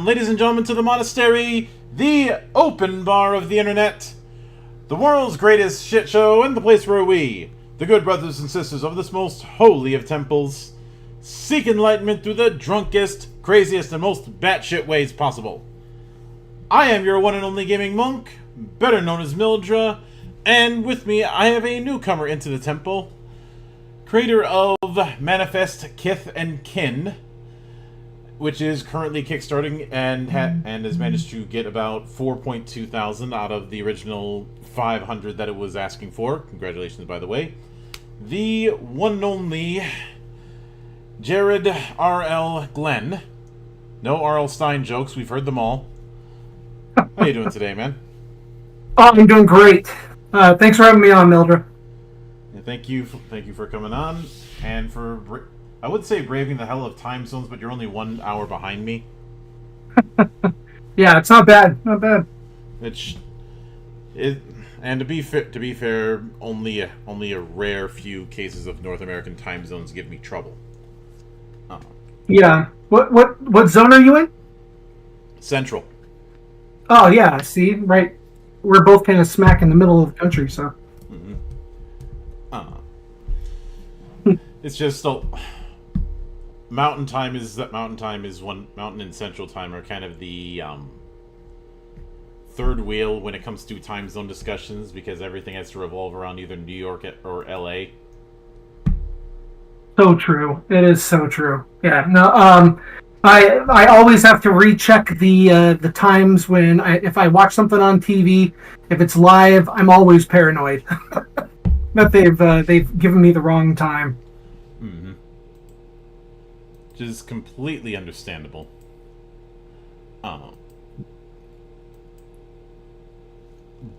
ladies and gentlemen, to the monastery, the open bar of the internet, the world's greatest shit show, and the place where we, the good brothers and sisters of this most holy of temples, seek enlightenment through the drunkest, craziest, and most batshit ways possible. I am your one and only gaming monk, better known as Mildra, and with me I have a newcomer into the temple, creator of Manifest Kith and Kin, which is currently kickstarting and has managed to get about 4.2 thousand out of the original 500 that it was asking for. Congratulations, by the way. The one and only Jared R.L. Glenn. No R.L. Stein jokes, we've heard them all. How you doing today, man? Oh, I'm doing great. Thanks for having me on, Mildred. Yeah, thank you for coming on, and for, I would say, braving the hell of time zones, but you're only 1 hour behind me. Yeah, it's not bad. Not bad. And to be fair, only a rare few cases of North American time zones give me trouble. Yeah. What zone are you in? Central. Oh yeah. See, right. We're both kind of smack in the middle of the country, so. Mm-hmm. It's just Mountain Time is one. Mountain and Central Time are kind of the third wheel when it comes to time zone discussions, because everything has to revolve around either New York or LA. So true. It is so true. Yeah. No. I always have to recheck the times when if I watch something on TV, if it's live, I'm always paranoid that they've given me the wrong time. Mm-hmm. Which is completely understandable.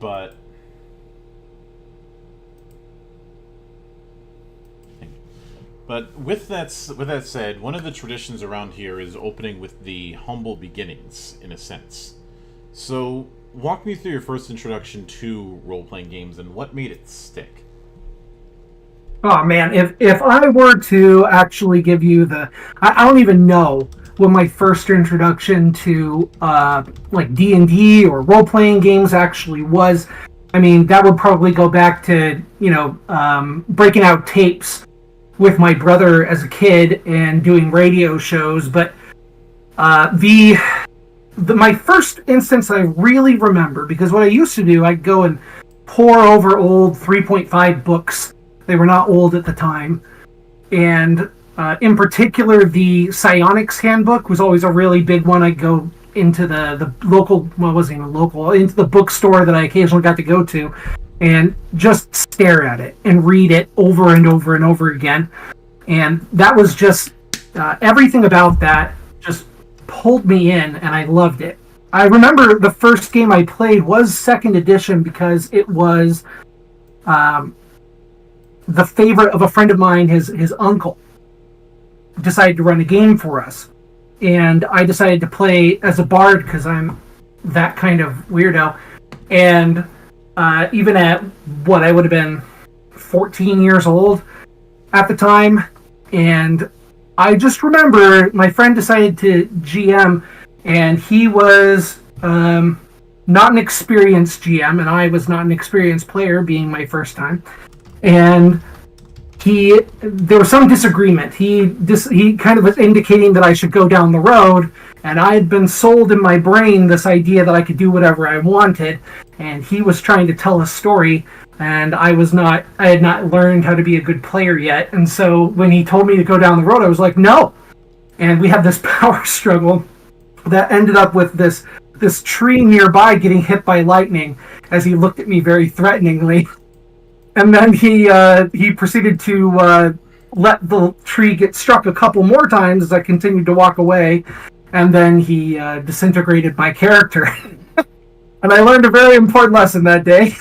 But with that said, one of the traditions around here is opening with the humble beginnings, in a sense. So, walk me through your first introduction to role-playing games and what made it stick. Oh man, if I were to actually give you I don't even know what my first introduction to like D&D or role-playing games actually was. I mean, that would probably go back to, breaking out tapes with my brother as a kid and doing radio shows. But my first instance I really remember, because what I used to do, I'd go and pore over old 3.5 books. They were not old at the time. And in particular, the Psionics Handbook was always a really big one. I'd go into the local, well, it wasn't even local, into the bookstore that I occasionally got to go to and just stare at it and read it over and over and over again. And that was just, everything about that just pulled me in, and I loved it. I remember the first game I played was 2nd edition because it was the favorite of a friend of mine. His uncle decided to run a game for us, and I decided to play as a bard because I'm that kind of weirdo. And even at what I would have been 14 years old at the time, and I just remember my friend decided to GM, and he was not an experienced GM, and I was not an experienced player, being my first time. And there was some disagreement. He kind of was indicating that I should go down the road, and I had been sold in my brain this idea that I could do whatever I wanted, and he was trying to tell a story, and I had not learned how to be a good player yet. And so when he told me to go down the road, I was like, no. And we had this power struggle that ended up with this tree nearby getting hit by lightning as he looked at me very threateningly. And then he proceeded to let the tree get struck a couple more times as I continued to walk away. And then he disintegrated my character. And I learned a very important lesson that day.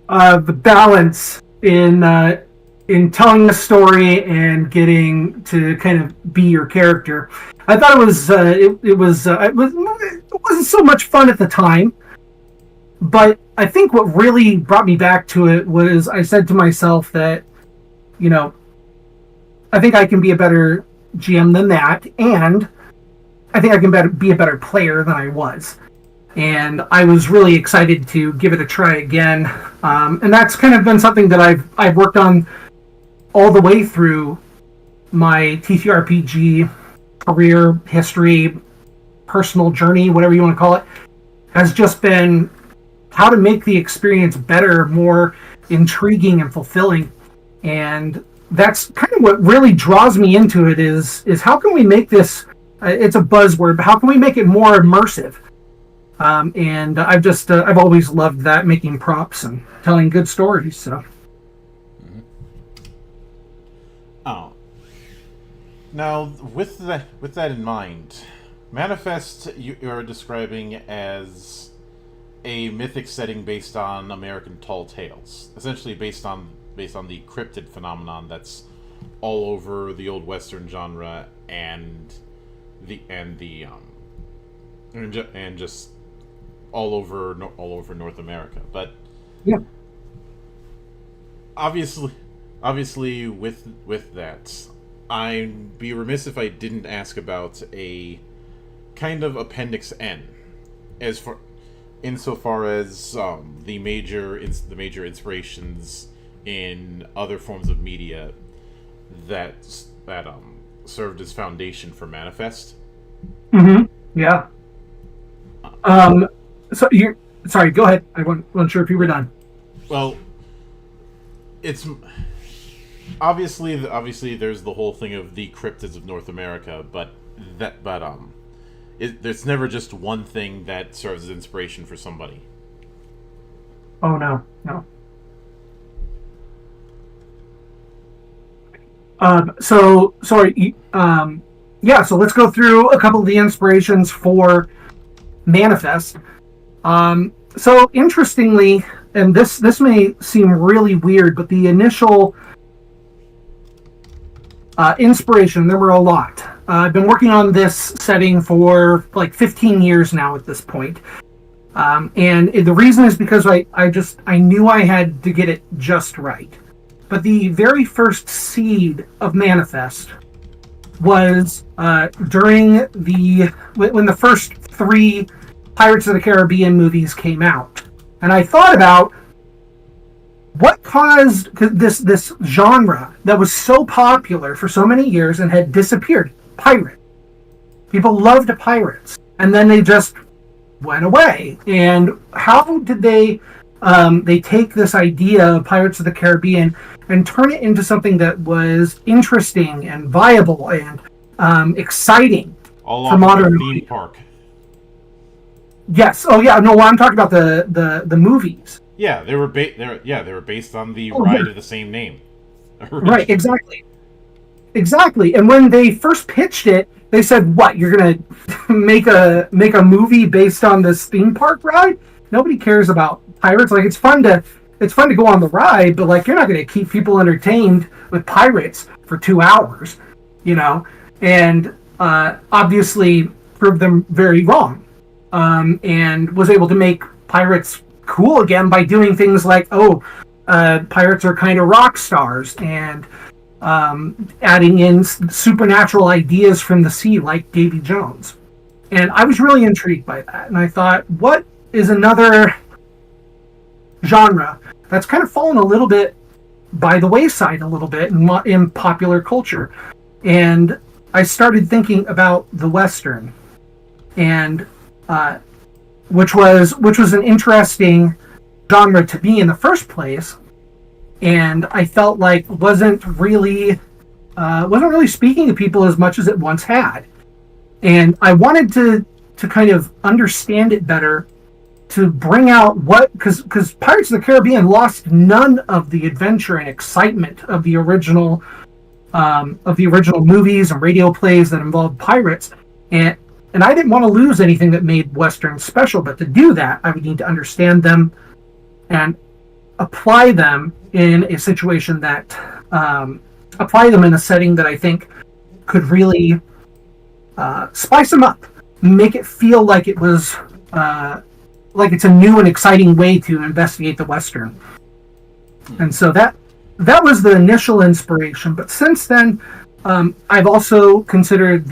The balance in telling a story and getting to kind of be your character. I thought it wasn't so much fun at the time, but I think what really brought me back to it was I said to myself that, I think I can be a better GM than that, and I think I can be a better player than I was. And I was really excited to give it a try again. And that's kind of been something that I've worked on all the way through my TTRPG career, history, personal journey, whatever you want to call it, has just been how to make the experience better, more intriguing and fulfilling. And that's kind of what really draws me into it is how can we make this, it's a buzzword, but how can we make it more immersive? And I've always loved that, making props and telling good stories. So. Oh. Now, with that in mind, Manifest you're describing as a mythic setting based on American tall tales, essentially based on the cryptid phenomenon that's all over the old Western genre and just all over North America. But yeah, obviously with that, I'd be remiss if I didn't ask about a kind of Appendix N, insofar as the major inspirations in other forms of media that served as foundation for Manifest. Mm-hmm. Yeah. So you're sorry. Go ahead. I wasn't sure if you were done. Well, it's obviously there's the whole thing of the cryptids of North America, but there's never just one thing that serves as inspiration for somebody. Oh no. So sorry. Yeah. So let's go through a couple of the inspirations for Manifest. So interestingly, and this may seem really weird, but the initial inspiration, there were a lot. I've been working on this setting for like 15 years now at this point. And the reason is because I knew I had to get it just right. But the very first seed of Manifest was during when the first 3 Pirates of the Caribbean movies came out. And I thought about what caused this genre that was so popular for so many years and had disappeared. Pirate. People loved pirates. And then they just went away. And how did they take this idea of Pirates of the Caribbean and turn it into something that was interesting and viable and exciting for modern theme park? Yes. Oh, yeah. No, I'm talking about the movies. Yeah, they were based on the ride of the same name. Right. Exactly. And when they first pitched it, they said, "What? You're gonna make a movie based on this theme park ride? Nobody cares about pirates. Like it's fun to go on the ride, but like you're not gonna keep people entertained with pirates for 2 hours, you know." And obviously proved them very wrong. And was able to make pirates cool again by doing things like, pirates are kind of rock stars, and adding in supernatural ideas from the sea like Davy Jones. And I was really intrigued by that. And I thought, what is another genre that's kind of fallen a little bit by the wayside a little bit in popular culture? And I started thinking about the Western, and which was an interesting genre to me in the first place, and I felt like wasn't really speaking to people as much as it once had, and I wanted to kind of understand it better, to bring out because Pirates of the Caribbean lost none of the adventure and excitement of the original movies and radio plays that involved pirates, and I didn't want to lose anything that made Westerns special, but to do that, I would need to understand them and apply them in a situation apply them in a setting that I think could really spice them up, make it feel like it was like it's a new and exciting way to investigate the Western. And so that was the initial inspiration. But since then, I've also considered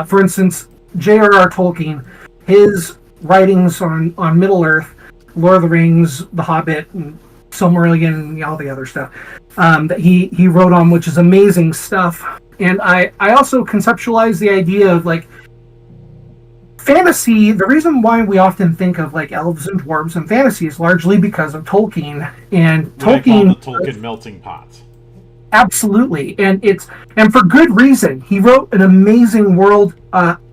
for instance, J.R.R. Tolkien, his writings on Middle-earth, Lord of the Rings, The Hobbit, and Silmarillion, and all the other stuff that he wrote on, which is amazing stuff. And I also conceptualized the idea of like fantasy. The reason why we often think of like elves and dwarves and fantasy is largely because of Tolkien. And Tolkien, the Tolkien melting pot. Absolutely, and for good reason. He wrote an amazing world.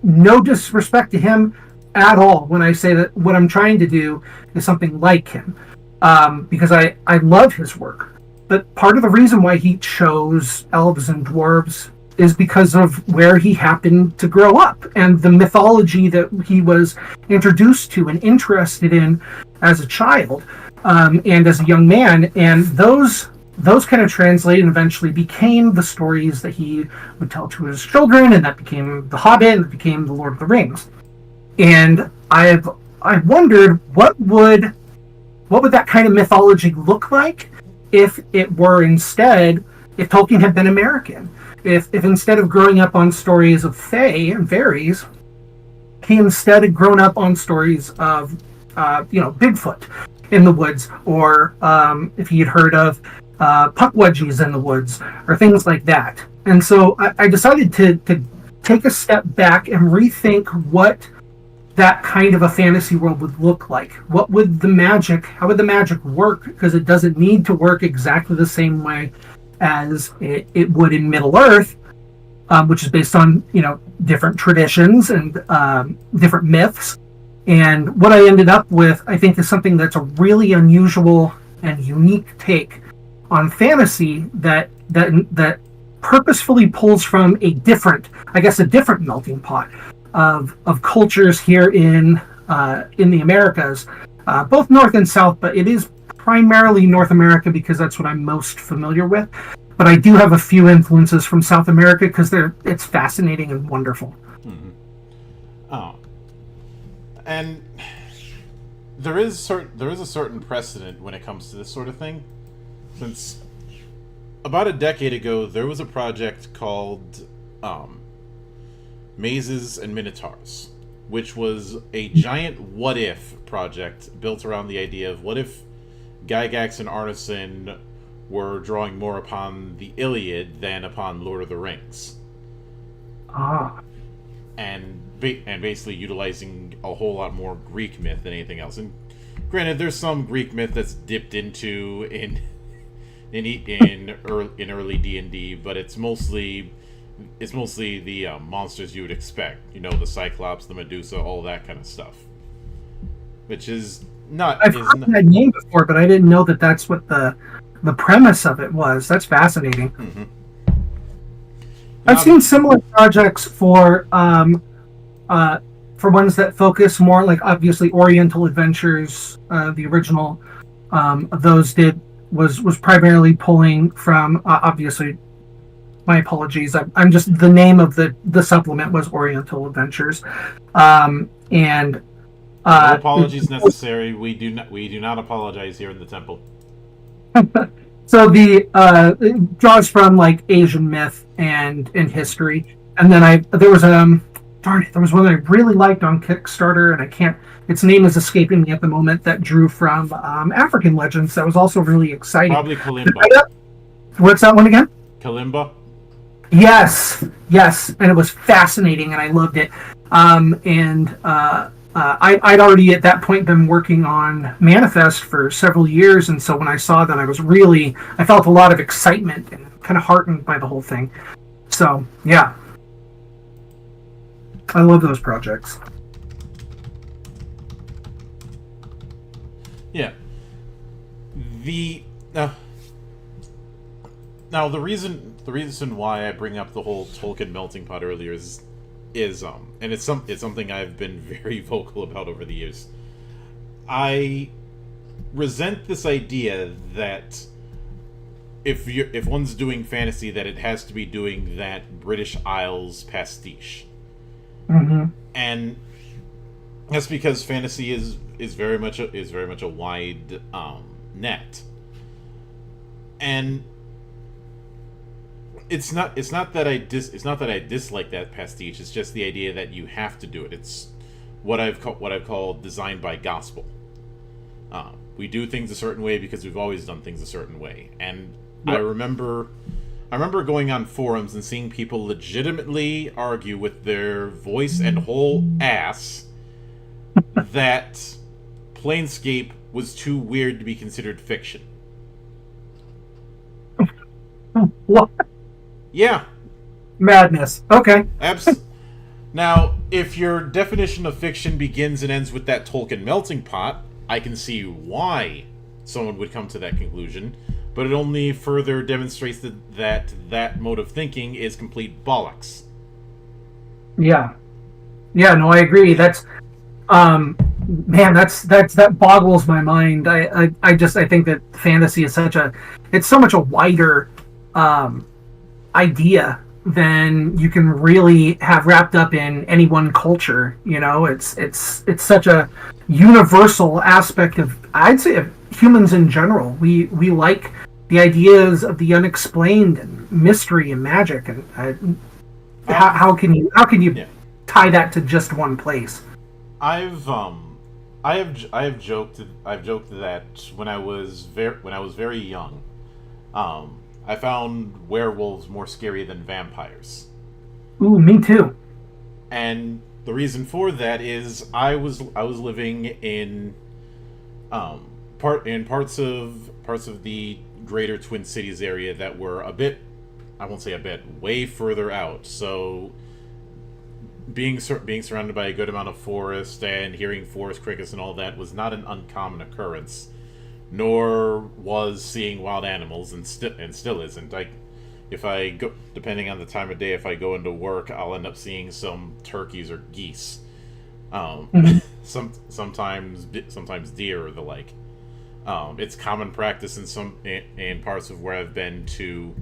No disrespect to him at all when I say that what I'm trying to do is something like him, because I love his work. But part of the reason why he chose elves and dwarves is because of where he happened to grow up and the mythology that he was introduced to and interested in as a child and as a young man, and those kind of translated and eventually became the stories that he would tell to his children, and that became The Hobbit, and that became The Lord of the Rings. And I wondered what would that kind of mythology look like if it were instead, if Tolkien had been American, if instead of growing up on stories of fae and fairies, he instead had grown up on stories of Bigfoot in the woods, or if he had heard of puckwudgies in the woods, or things like that. And so I decided to take a step back and rethink what that kind of a fantasy world would look like. How would the magic work? Because it doesn't need to work exactly the same way as it would in Middle Earth, which is based on different traditions and different myths. And what I ended up with, I think, is something that's a really unusual and unique take on fantasy that purposefully pulls from a different melting pot of cultures here in the Americas, both North and South, but it is primarily North America because that's what I'm most familiar with. But I do have a few influences from South America because it's fascinating and wonderful. Mm-hmm. Oh, and there is a certain precedent when it comes to this sort of thing. Since about a decade ago, there was a project called Mazes and Minotaurs, which was a giant what-if project built around the idea of what if Gygax and Arneson were drawing more upon the Iliad than upon Lord of the Rings. And basically utilizing a whole lot more Greek myth than anything else. And granted, there's some Greek myth that's dipped into in early D&D, but it's mostly the monsters you would expect. The Cyclops, the Medusa, all that kind of stuff. Which is not... I've heard that name before, but I didn't know that that's what the premise of it was. That's fascinating. Mm-hmm. I've seen similar projects for ones that focus more, like obviously Oriental Adventures, the original of those was primarily pulling from obviously. My apologies. I'm just, the name of the supplement was Oriental Adventures, and no apologies necessary. We do not apologize here in the temple. So it draws from like Asian myth and history, and then there was one that I really liked on Kickstarter, and its name is escaping me at the moment, that drew from African legends. That was also really exciting. Probably Kalimba. What's that one again? Kalimba. Yes, and it was fascinating, and I loved it. I'd already at that point been working on Manifest for several years, and so when I saw that, I felt a lot of excitement and kind of heartened by the whole thing. So, yeah. I love those projects. Yeah. Now the reason why I bring up the whole Tolkien melting pot earlier is and it's something I've been very vocal about over the years. I resent this idea that if one's doing fantasy, that it has to be doing that British Isles pastiche. Mm-hmm. And that's because fantasy is very much a wide net. And it's not that I dislike that pastiche. It's just the idea that you have to do it. It's what I've called designed by gospel. We do things a certain way because we've always done things a certain way. And Yep. I remember going on forums and seeing people legitimately argue with their voice and whole ass that Planescape was too weird to be considered fiction. What? Yeah. Madness. Okay. Now, if your definition of fiction begins and ends with that Tolkien melting pot, I can see why someone would come to that conclusion, but it only further demonstrates that mode of thinking is complete bollocks. Yeah. Yeah, no, I agree. That's man, that boggles my mind. I think that fantasy is it's so much a wider idea than you can really have wrapped up in any one culture. You know, it's such a universal aspect of, I'd say, of humans in general. We like the ideas of the unexplained and mystery and magic, and how can you Yeah. tie that to just one place? I've joked that when I was very young, I found werewolves more scary than vampires. Ooh, me too. And the reason for that is I was living in parts of the greater Twin Cities area that were a bit, I won't say a bit, way further out. So being surrounded by a good amount of forest and hearing forest crickets and all that was not an uncommon occurrence, nor was seeing wild animals, and still isn't. If I go, depending on the time of day, if I go into work, I'll end up seeing some turkeys or geese. Sometimes deer or the like. It's common practice in parts of where I've been to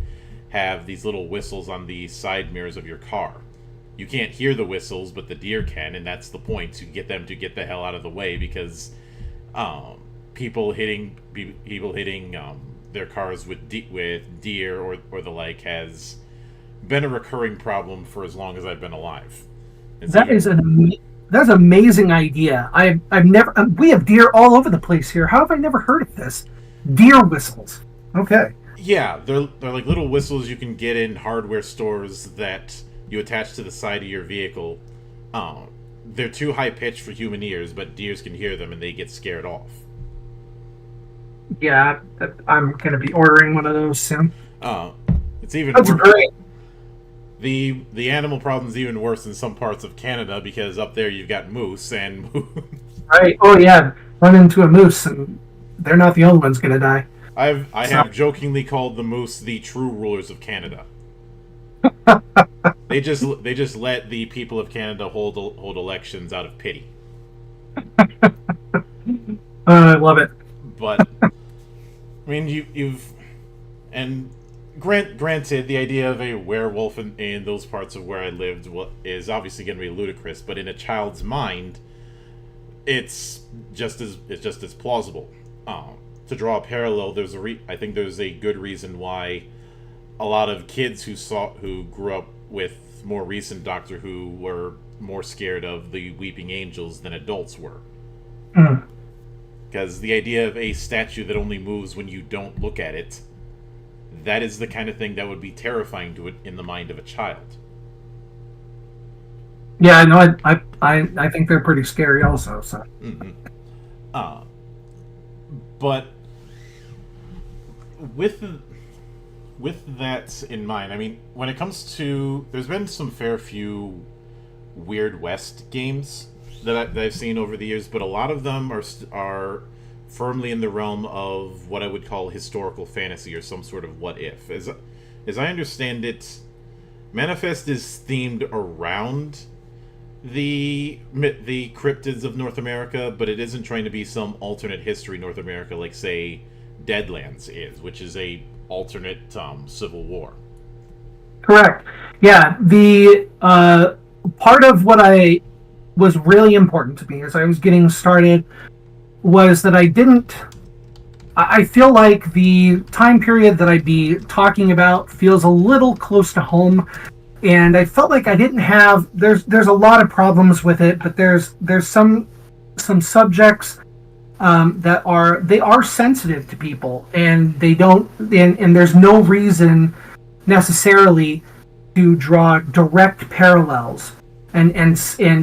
have these little whistles on the side mirrors of your car. You can't hear the whistles, but the deer can, and that's the point, to get them to get the hell out of the way, because people hitting their cars with deer or the like has been a recurring problem for as long as I've been alive. That's an amazing idea. I've never. We have deer all over the place here. How have I never heard of this? Deer whistles. Okay. Yeah, they're like little whistles you can get in hardware stores that you attach to the side of your vehicle. They're too high pitched for human ears, but deers can hear them and they get scared off. Yeah, I'm gonna be ordering one of those soon. It's even That's worse. great. The animal problem's even worse in some parts of Canada, because up there you've got moose and Right. Oh yeah, run into a moose and they're not the only ones gonna die. I have jokingly called the moose the true rulers of Canada. They just let the people of Canada hold elections out of pity. I love it. But I mean, you've and granted, the idea of a werewolf in those parts of where I lived is obviously going to be ludicrous, but in a child's mind, it's just as plausible. To draw a parallel, I think there's a good reason why a lot of kids who grew up with more recent Doctor Who were more scared of the Weeping Angels than adults were. Mm. Because the idea of a statue that only moves when you don't look at it, that is the kind of thing that would be terrifying to it in the mind of a child. Yeah, no, I think they're pretty scary also. So. Mm-hmm. But with that in mind, I mean, when it comes to, there's been some fair few Weird West games that I've seen over the years, but a lot of them are firmly in the realm of what I would call historical fantasy, or some sort of what if. As I understand it, Manifest is themed around the cryptids of North America, but it isn't trying to be some alternate history North America like, say, Deadlands is, which is a alternate Civil War. Correct. Yeah, the part of what was really important to me as I was getting started was that I didn't I feel like the time period that I'd be talking about feels a little close to home, and I felt like I didn't have. There's a lot of problems with it, but there's some subjects that are sensitive to people, and they don't, and there's no reason necessarily to draw direct parallels, and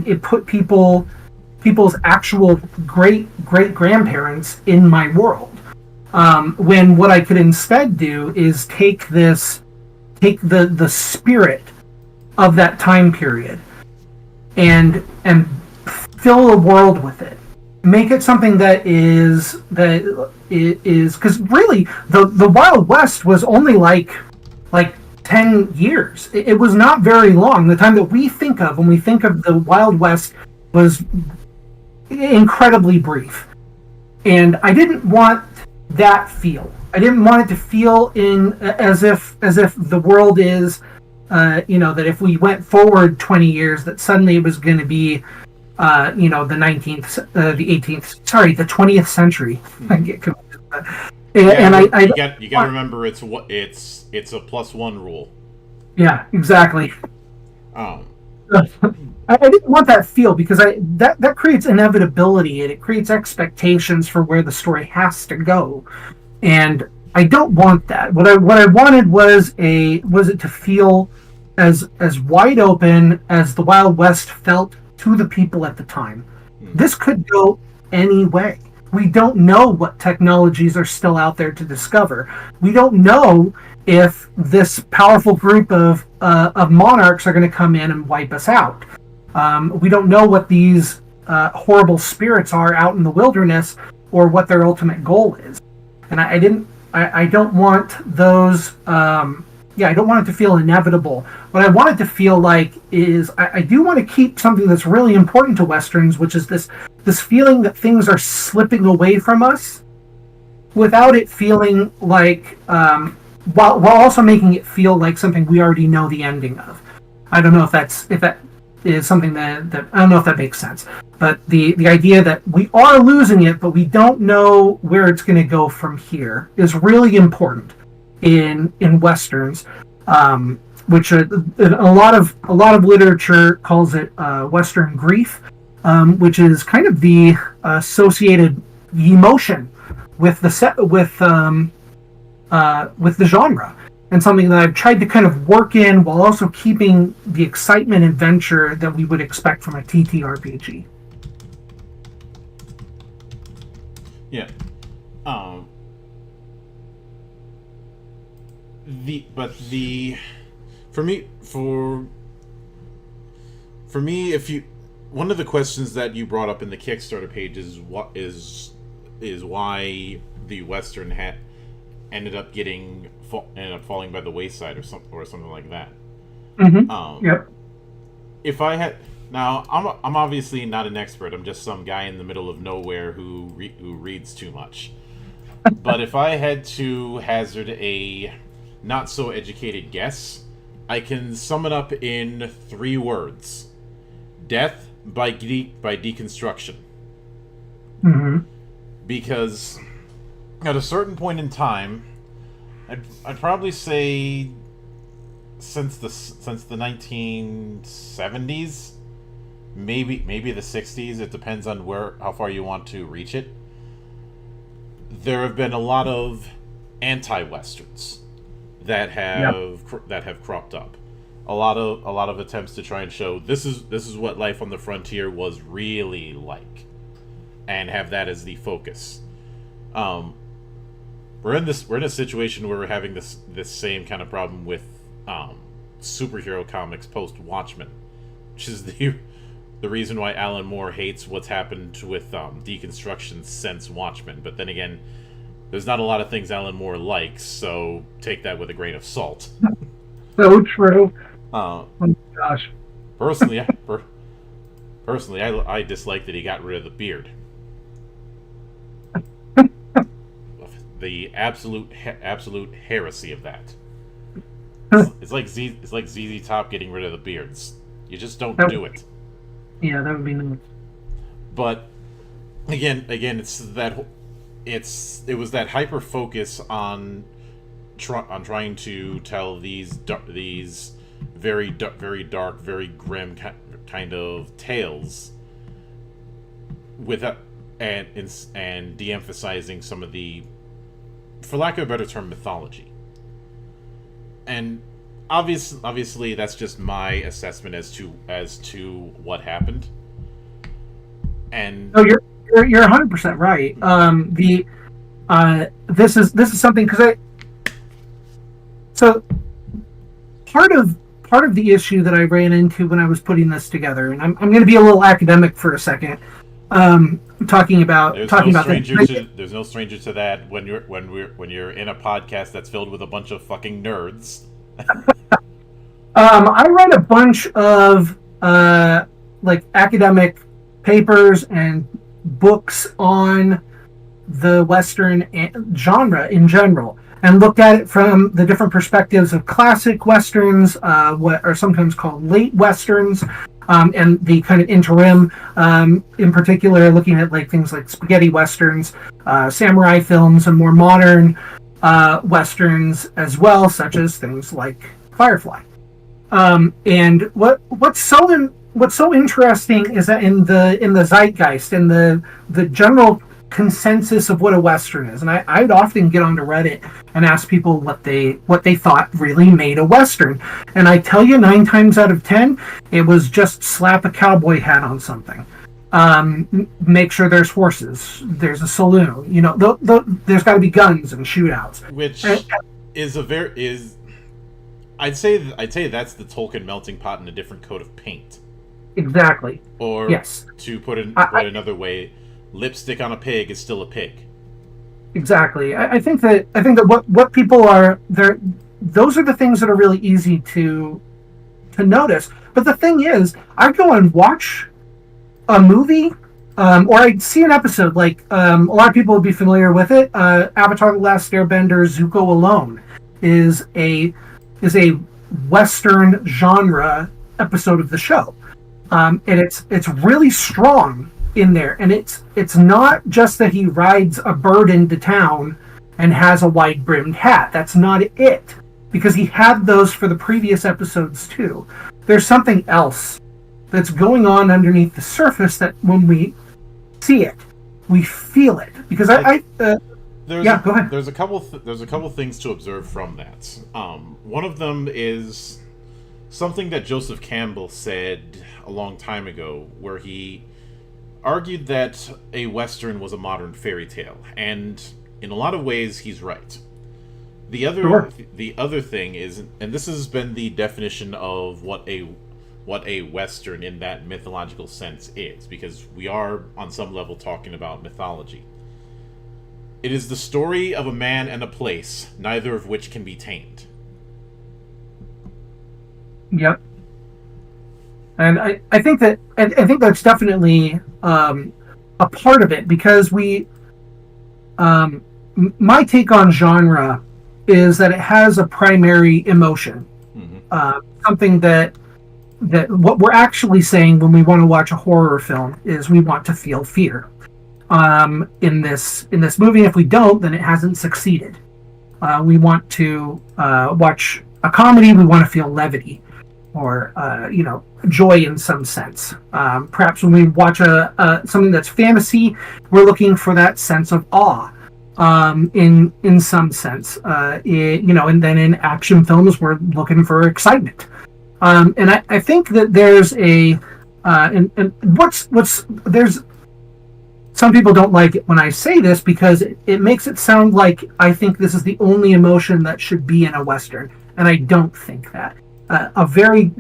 it put people's actual great grandparents in my world. When what I could instead do is take the spirit of that time period and fill a world with it, make it something that is because really the Wild West was only like 10 years. It was not very long. The time that we think of when we think of the Wild West was incredibly brief, and I didn't want that feel. I didn't want it to feel in as if the world is that if we went forward 20 years, that suddenly it was going to be the 19th, the 18th, sorry, the 20th century. I get confused with that. And you got to remember it's a +1 rule. Yeah, exactly. Um, I didn't want that feel because that creates inevitability, and it creates expectations for where the story has to go, and I don't want that. What I wanted was it to feel as wide open as the Wild West felt to the people at the time. This could go any way. We don't know what technologies are still out there to discover. We don't know if this powerful group of monarchs are going to come in and wipe us out. We don't know what these horrible spirits are out in the wilderness, or what their ultimate goal is. And I don't want those. I don't want it to feel inevitable. What I want it to feel like is I do want to keep something that's really important to Westerns, which is this feeling that things are slipping away from us, without it feeling like, while also making it feel like something we already know the ending of. I don't know if that is something that I don't know if that makes sense. But the idea that we are losing it, but we don't know where it's going to go from here, is really important in Westerns, which a lot of literature calls it Western grief, which is kind of the associated emotion with the genre, and something that I've tried to kind of work in while also keeping the excitement and adventure that we would expect from a TTRPG. Yeah. For me, if you, one of the questions that you brought up in the Kickstarter page is what is why the Western ended up falling by the wayside, or something like that. Mm-hmm. Yep. If I had, now I'm obviously not an expert. I'm just some guy in the middle of nowhere who reads too much. But if I had to hazard a not so educated guess, I can sum it up in 3 words: death by deconstruction. Mm-hmm. Because at a certain point in time, I'd probably say since the 1970s, maybe the 60s. It depends on how far you want to reach it. There have been a lot of anti-westerns that have cropped up. A lot of attempts to try and show this is what life on the frontier was really like, and have that as the focus. We're in a situation where we're having this same kind of problem with superhero comics post Watchmen, which is the reason why Alan Moore hates what's happened with deconstruction since Watchmen. But then again, there's not a lot of things Alan Moore likes, so take that with a grain of salt. So true. Oh gosh. Personally, I dislike that he got rid of the beard. The absolute heresy of that. It's like ZZ Top getting rid of the beards. You just don't do it. Yeah, that would be nice. But again, it's that it was that hyper focus on trying to tell these very dark, very grim kind of tales, and de-emphasizing some of the, for lack of a better term, mythology. And obviously that's just my assessment as to what happened. And no, you're 100% right. This is something, because so part of the issue that I ran into when I was putting this together, and I'm going to be a little academic for a second, talking about there's no stranger to that when you're in a podcast that's filled with a bunch of fucking nerds. I read a bunch of like academic papers and books on the Western genre in general, and looked at it from the different perspectives of classic Westerns, what are sometimes called late Westerns, and the kind of interim, in particular looking at like things like spaghetti Westerns, samurai films, and more modern Westerns as well, such as things like Firefly. And what's so interesting is that in the zeitgeist, in the general consensus of what a Western is, and I'd often get onto Reddit and ask people what they thought really made a Western, and I tell you 9 times out of 10 it was just slap a cowboy hat on something, make sure there's horses, there's a saloon, there's got to be guns and shootouts, which is I'd say that's the Tolkien melting pot in a different coat of paint. Exactly. Or yes. To put it another way, lipstick on a pig is still a pig. Exactly. I think that what people are there, those are the things that are really easy to notice. But the thing is, I go and watch a movie, or I see an episode. Like a lot of people would be familiar with it. Avatar: The Last Airbender, Zuko Alone is a Western genre episode of the show, and it's really strong in there, and it's not just that he rides a bird into town and has a wide brimmed hat. That's not it, because he had those for the previous episodes too. There's something else that's going on underneath the surface that when we see it, we feel it. Because go ahead. There's a couple things to observe from that. One of them is something that Joseph Campbell said a long time ago, where he argued that a Western was a modern fairy tale, and in a lot of ways he's right. The other thing is, and this has been the definition of what a Western in that mythological sense is, because we are on some level talking about mythology. It is the story of a man and a place, neither of which can be tamed. Yep. And I think that's definitely a part of it, because my take on genre is that it has a primary emotion, something that what we're actually saying when we want to watch a horror film is we want to feel fear. In this movie, if we don't, then it hasn't succeeded. We want to watch a comedy, we want to feel levity, or joy in some sense. Perhaps when we watch something that's fantasy, we're looking for that sense of awe, in some sense. And then in action films, we're looking for excitement. And I think that there's there's some people don't like it when I say this, because it makes it sound like I think this is the only emotion that should be in a Western, and I don't think that. Very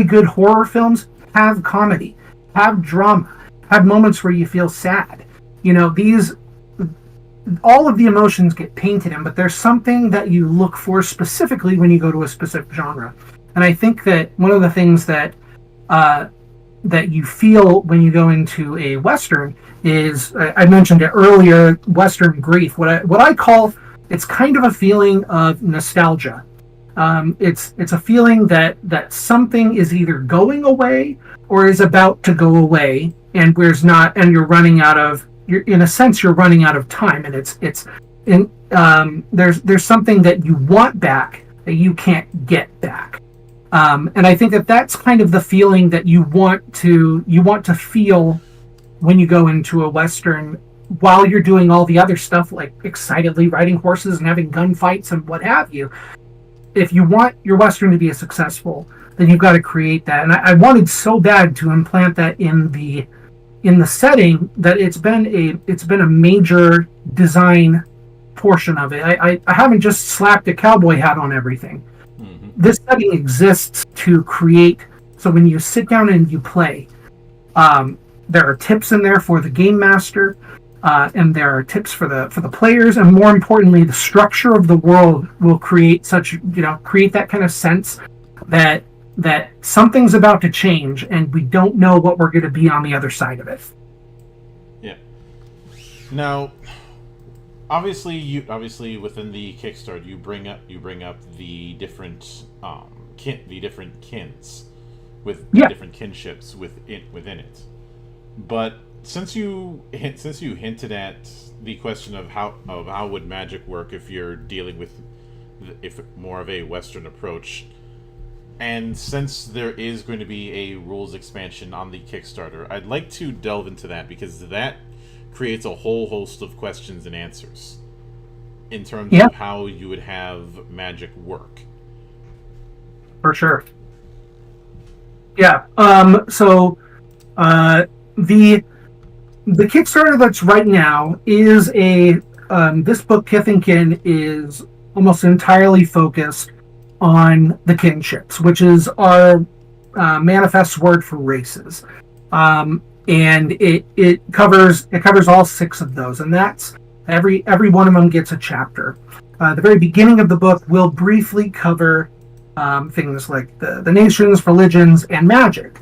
good horror films have comedy, have drama, have moments where you feel sad. All of the emotions get painted in, but there's something that you look for specifically when you go to a specific genre. And I think that one of the things that you feel when you go into a Western is, I mentioned it earlier, Western grief. What I call, it's kind of a feeling of nostalgia. It's a feeling that something is either going away or is about to go away, and you're running out of you're in a sense you're running out of time, and there's something that you want back that you can't get back. And I think that that's kind of the feeling that you want to feel when you go into a Western, while you're doing all the other stuff like excitedly riding horses and having gunfights and what have you. If you want your Western to be successful, then you've got to create that. And I wanted so bad to implant that in the setting that it's been a major design portion of it. I haven't just slapped a cowboy hat on everything. This setting exists to create. So when you sit down and you play, there are tips in there for the game master, and there are tips for the players, and more importantly, the structure of the world will create that kind of sense that something's about to change, and we don't know what we're going to be on the other side of it. Yeah. Now, obviously within the Kickstarter, you bring up the different kins with different kinships within it. But since you hinted at the question of how would magic work if you're dealing with more of a Western approach, and since there is going to be a rules expansion on the Kickstarter, I'd like to delve into that, because that creates a whole host of questions and answers in terms of how you would have magic work. For sure. Yeah. So the Kickstarter that's right now is this book, Kith and Kin, is almost entirely focused on the kinships, which is our manifest word for races. And it covers all 6 of those, and that's every one of them gets a chapter. The very beginning of the book will briefly cover things like the nations, religions, and magic.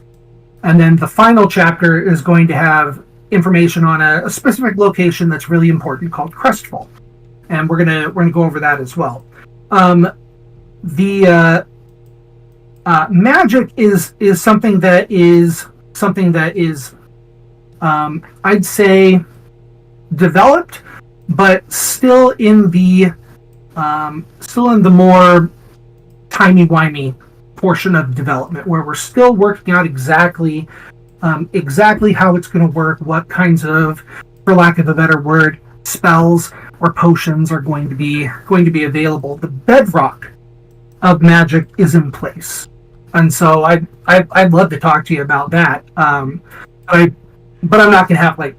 And then the final chapter is going to have information on a specific location that's really important called Crestfall, and we're gonna go over that as well. The magic is something that is I'd say developed, but still in the more timey-wimey portion of development, where we're still working out exactly how it's going to work, what kinds of, for lack of a better word, spells or potions are going to be available. The bedrock of magic is in place, and so I'd love to talk to you about that. But I'm not going to have like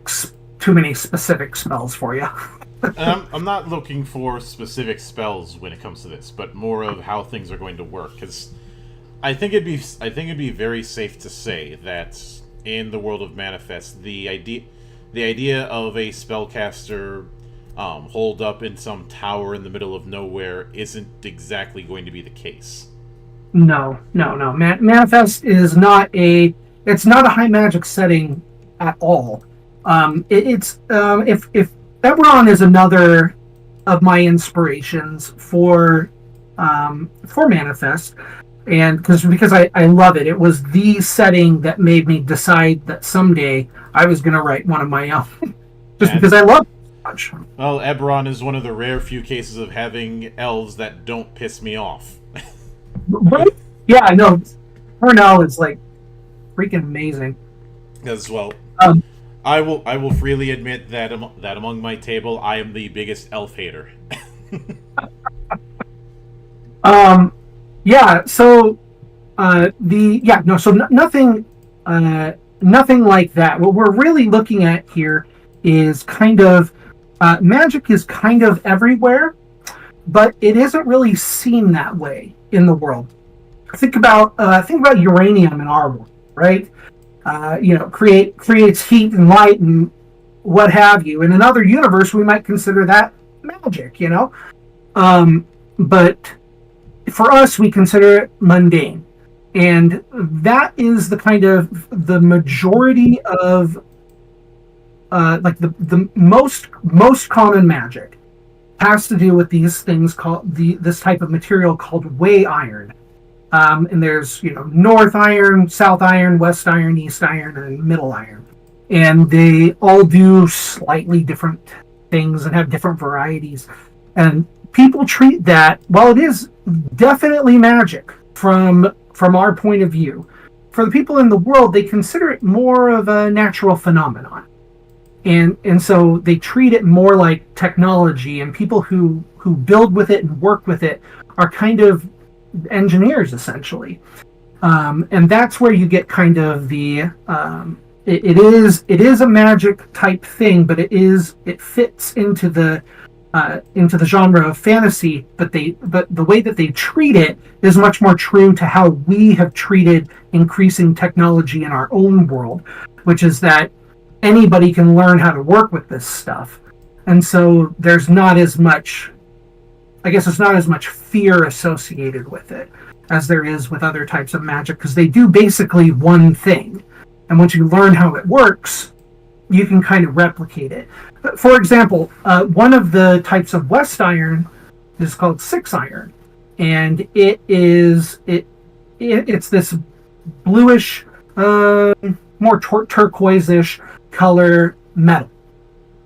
too many specific spells for you. I'm not looking for specific spells when it comes to this, but more of how things are going to work, because I think it'd be very safe to say that in the world of Manifest, the idea of a spellcaster holed up in some tower in the middle of nowhere isn't exactly going to be the case. No. Manifest is not a high magic setting at all. If Eberron is another of my inspirations for Manifest, and because I love it. It was the setting that made me decide that someday I was going to write one of my own, because I love it so much. Well, Eberron is one of the rare few cases of having elves that don't piss me off. Right? Yeah, I know. Purnell is like freaking amazing. As well. I will freely admit that among my table, I am the biggest elf hater. Nothing like that. What we're really looking at here is kind of magic is kind of everywhere, but it isn't really seen that way in the world. Think about uranium in our world, right? Creates heat and light and what have you. In another universe, we might consider that magic, but for us, we consider it mundane. And that is the kind of the majority of the most common magic has to do with these things called this type of material called way iron. And there's North iron, South iron, West iron, East iron, and Middle iron. and they all do slightly different things and have different varieties. And people treat that, while it is definitely magic from our point of view, for the people in the world, they consider it more of a natural phenomenon. And so they treat it more like technology, and people who build with it and work with it are kind of engineers, essentially. And that's where you get kind of the it is a magic type thing, but it fits into the genre of fantasy, but the way that they treat it is much more true to how we have treated increasing technology in our own world, which is that anybody can learn how to work with this stuff. And so there's not as much, I guess it's not as much fear associated with it as there is with other types of magic, because they do basically one thing. And once you learn how it works, you can kind of replicate it. For example, one of the types of West Iron is called 6 Iron. And it's this bluish, more turquoise-ish color metal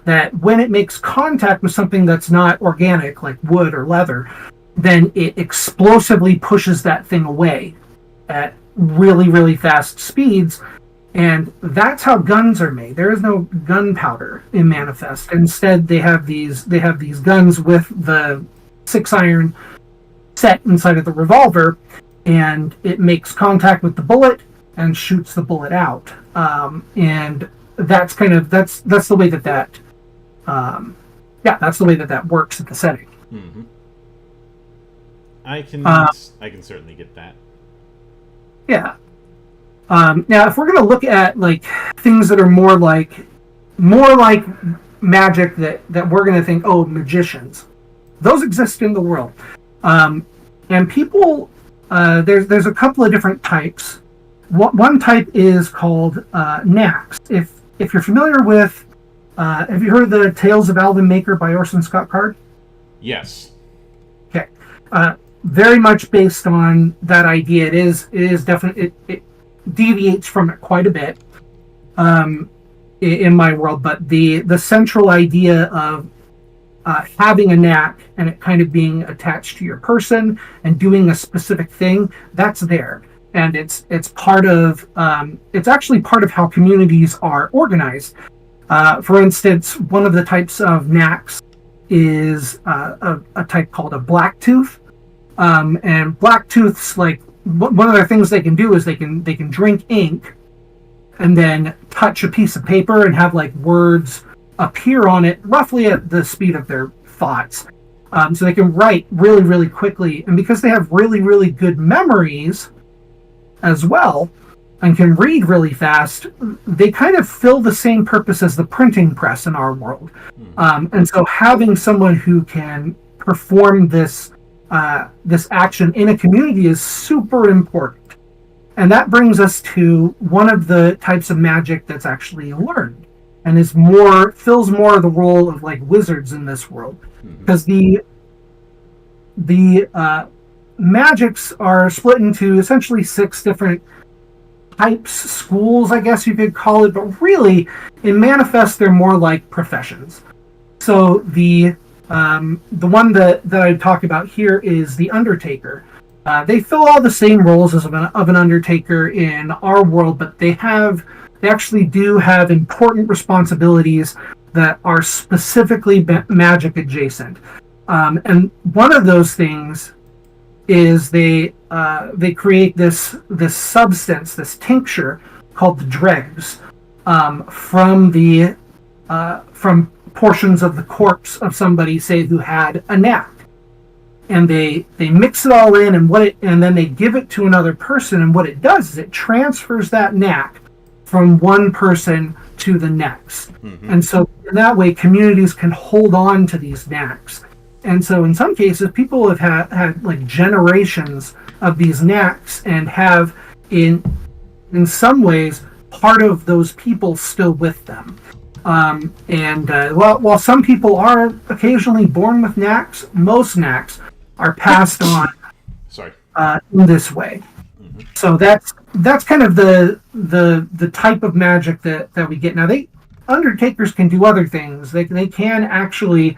that when it makes contact with something that's not organic, like wood or leather, then it explosively pushes that thing away at really, really fast speeds. And that's how guns are made. There is no gunpowder in Manifest. Instead, they have these guns with the 6 Iron set inside of the revolver, and it makes contact with the bullet and shoots the bullet out. And that's kind of that's the way that that's the way that works at the setting. Mm-hmm. I can certainly get that. Yeah. Now, if we're going to look at like things that are more like magic that we're going to think, oh, magicians, those exist in the world, and people there's a couple of different types. One type is called knacks. If you're familiar with, have you heard of the Tales of Alvin Maker by Orson Scott Card? Yes. Okay. Very much based on that idea. It is definitely it deviates from it quite a bit in my world, but the central idea of having a knack and it kind of being attached to your person and doing a specific thing, that's there. And it's part of it's actually part of how communities are organized. For instance, one of the types of knacks is a type called a black tooth, and black tooths, like one of the things they can do is they can drink ink and then touch a piece of paper and have like words appear on it roughly at the speed of their thoughts. So they can write really, really quickly, and because they have really, really good memories as well and can read really fast, they kind of fill the same purpose as the printing press in our world. And so having someone who can perform this action in a community is super important. And that brings us to one of the types of magic that's actually learned and fills more of the role of like wizards in this world, because the magics are split into essentially 6 different types, schools, I guess you could call it, but really in Manifest they're more like professions. So the one that I talk about here is the Undertaker. They fill all the same roles as of an Undertaker in our world, but they actually do have important responsibilities that are specifically magic adjacent. And one of those things is they create this substance, this tincture called the dregs, from portions of the corpse of somebody, say, who had a knack. And they mix it all in, and then they give it to another person, and what it does is it transfers that knack from one person to the next. And so in that way, communities can hold on to these knacks. And so in some cases, people have had like generations of these knacks and have in some ways part of those people still with them. While some people are occasionally born with knacks, most knacks are passed on in this way. So that's kind of the type of magic that we get. Now undertakers can do other things. They can actually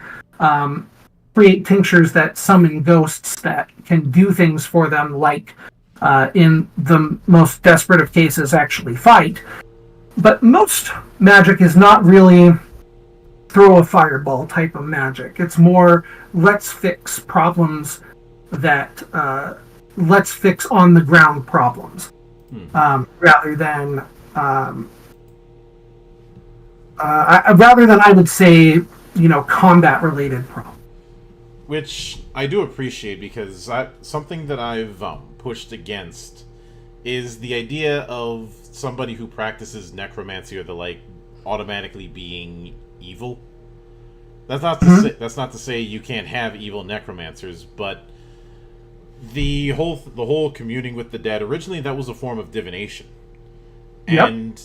create tinctures that summon ghosts that can do things for them, like in the most desperate of cases, actually fight. But most magic is not really throw a fireball type of magic. It's more let's fix problems that let's fix on the ground problems, rather than I would say, combat related problems. Which I do appreciate, because something that I've pushed against is the idea of somebody who practices necromancy or the like automatically being evil. That's not to say you can't have evil necromancers, but the whole communing with the dead, originally that was a form of divination. Yep. And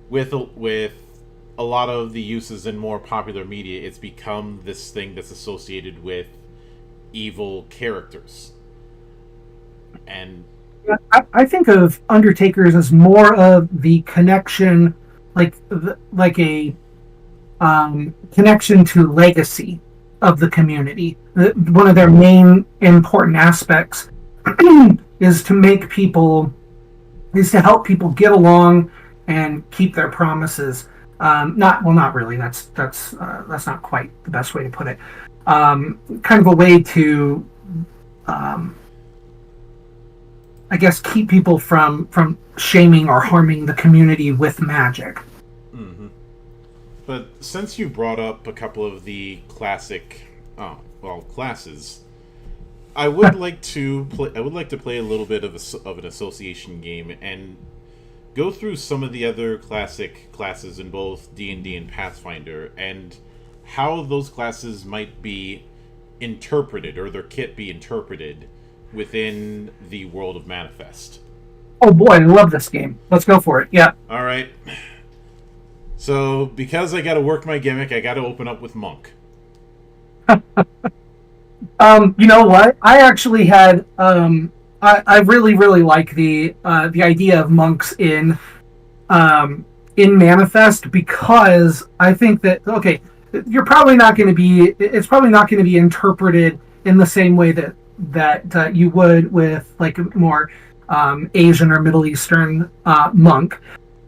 with a lot of the uses in more popular media, it's become this thing that's associated with evil characters. And I think of undertakers as more of the connection, like a connection to legacy of the community. One of their main important aspects is to help people get along and keep their promises. Not really. That's not quite the best way to put it. Kind of a way to, I guess, keep people from shaming or harming the community with magic. Mm-hmm. But since you brought up a couple of the classic, classes, I would like to play a little bit of an association game and go through some of the other classic classes in both D&D and Pathfinder, and how those classes might be interpreted, or their kit be interpreted within the world of Manifest. Oh boy, I love this game. Let's go for it. Yeah. All right. So, because I got to work my gimmick, I got to open up with Monk. You know what? I actually had I really, really like the idea of monks in Manifest, because I think that it's probably not going to be interpreted in the same way that you would with like more Asian or Middle Eastern monk,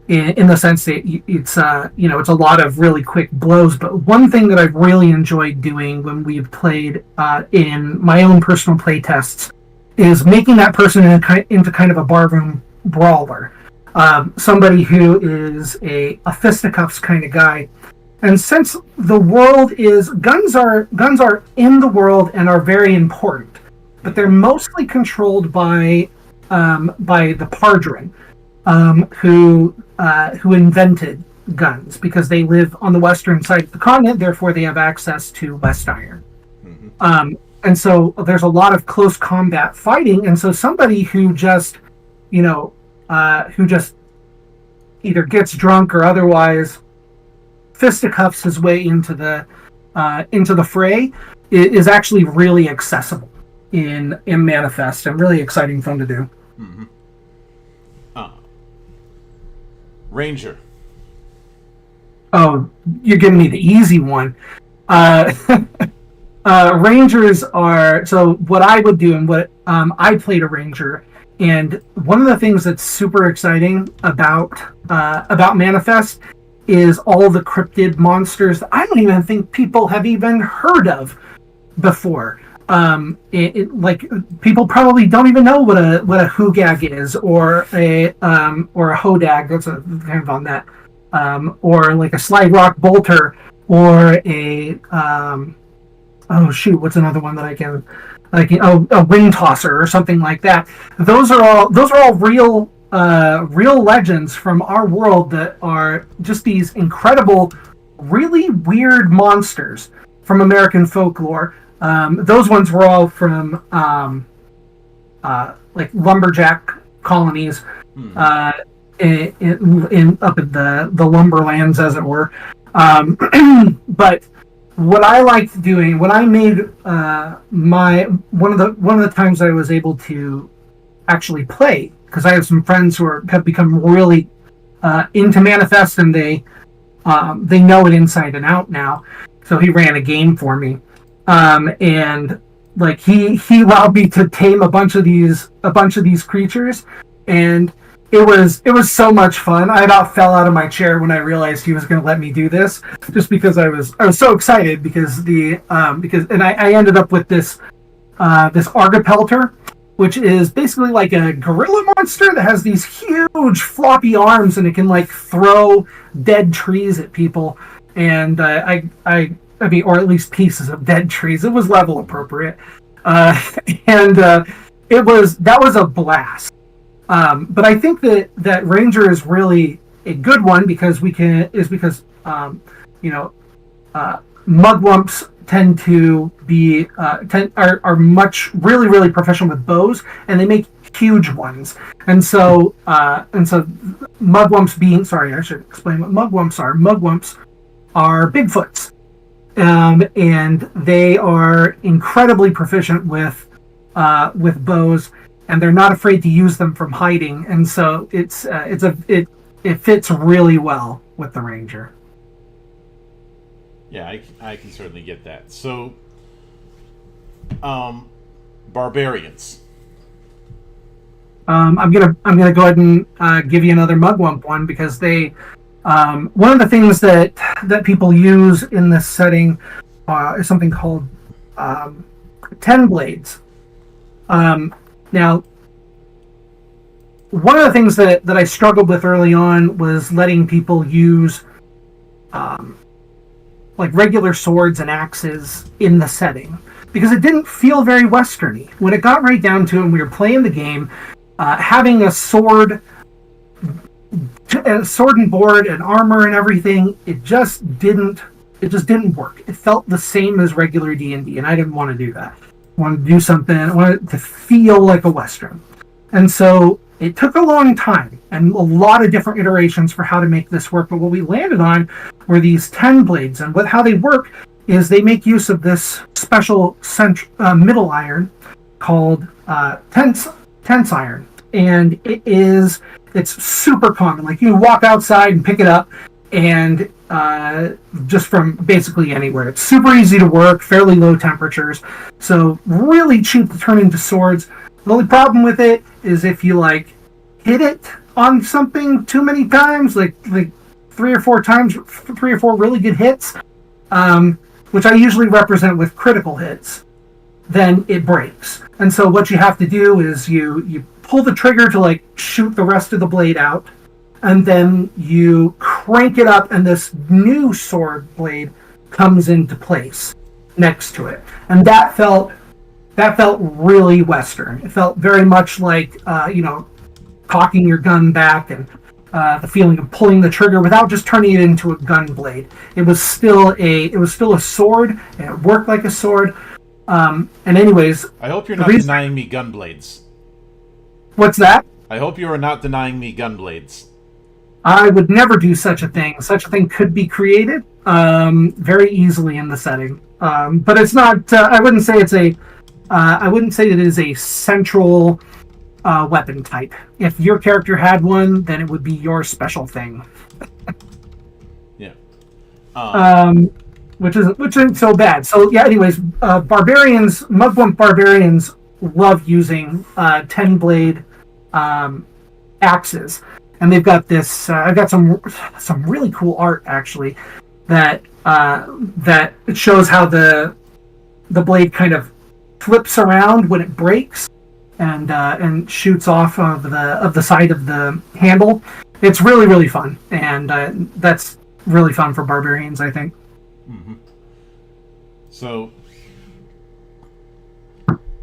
in the sense that it's it's a lot of really quick blows. But one thing that I've really enjoyed doing when we've played in my own personal play tests is making that person into kind of a barroom brawler, somebody who is a fisticuffs kind of guy. And since the world is guns are in the world and are very important, but they're mostly controlled by the Pardrin, who invented guns, because they live on the western side of the continent. Therefore, they have access to West Iron. Mm-hmm. And so there's a lot of close combat fighting, and so somebody who just either gets drunk or otherwise fisticuffs his way into the fray is actually really accessible in Manifest, and really exciting, fun to do. Mm-hmm. Ranger. Oh, you're giving me the easy one. Rangers are, so what I would do, and what I played a ranger, and one of the things that's super exciting about Manifest is all the cryptid monsters that I don't even think people have even heard of before. Like, people probably don't even know what a Hugag is, or a Hodag. That's a kind of on that, or like a Slide Rock Bolter, or a what's another one that I can, like, a Wing Tosser or something like that. Those are all real legends from our world that are just these incredible, really weird monsters from American folklore. Those ones were all from like lumberjack colonies, in up in the lumberlands, as it were. But what I liked doing when I made one of the times I was able to actually play because I have some friends who have become really into Manifest, and they know it inside and out now. So he ran a game for me, and like he allowed me to tame a bunch of these creatures, and it was so much fun. I about fell out of my chair when I realized he was going to let me do this, just because I was so excited because I ended up with this Argopelter, which is basically like a gorilla monster that has these huge floppy arms, and it can like throw dead trees at people. And I mean, or at least pieces of dead trees. It was level appropriate, and that was a blast. But I think that Ranger is really a good one because Mugwumps tend to be are much really proficient with bows, and they make huge ones. And so Mugwumps being, sorry, I should explain what Mugwumps are. Mugwumps are Bigfoots, and they are incredibly proficient with bows, and they're not afraid to use them from hiding. And so it fits really well with the Ranger. Yeah, I can certainly get that. So, barbarians. I'm gonna go ahead and give you another Mugwump one, because they one of the things that people use in this setting is something called 10 blades. Now, one of the things that I struggled with early on was letting people use like regular swords and axes in the setting, because it didn't feel very westerny. When it got right down to it and we were playing the game, having a sword and board and armor and everything, it just didn't work. It felt the same as regular D&D, and I didn't want to do that. I wanted to do something, I wanted it to feel like a Western. And so it took a long time and a lot of different iterations for how to make this work, but what we landed on were these 10 blades. And how they work is they make use of this special middle iron called tense iron. And it's super common. Like, you walk outside and pick it up, and just from basically anywhere. It's super easy to work, fairly low temperatures, so really cheap to turn into swords. The only problem with it is if you like hit it on something too many times, like 3 or 4 really good hits, which I usually represent with critical hits, then it breaks. And so what you have to do is you pull the trigger to like shoot the rest of the blade out, and then you crank it up, and this new sword blade comes into place next to it. And that felt really Western. It felt very much like cocking your gun back, and the feeling of pulling the trigger without just turning it into a gun blade. It was still a sword, and it worked like a sword. And anyways, I hope you're not denying me gun blades. What's that? I hope you are not denying me gun blades. I would never do such a thing. Such a thing could be created very easily in the setting, but it's not. I wouldn't say it is a central weapon type. If your character had one, then it would be your special thing. Yeah. Which isn't so bad. So yeah. Anyways, Mugwump barbarians love using 10 blade axes, and they've got this. I've got some really cool art actually that it shows how the blade kind of flips around when it breaks, and shoots off of the side of the handle. It's really fun, and that's really fun for barbarians, I think. Mm-hmm. So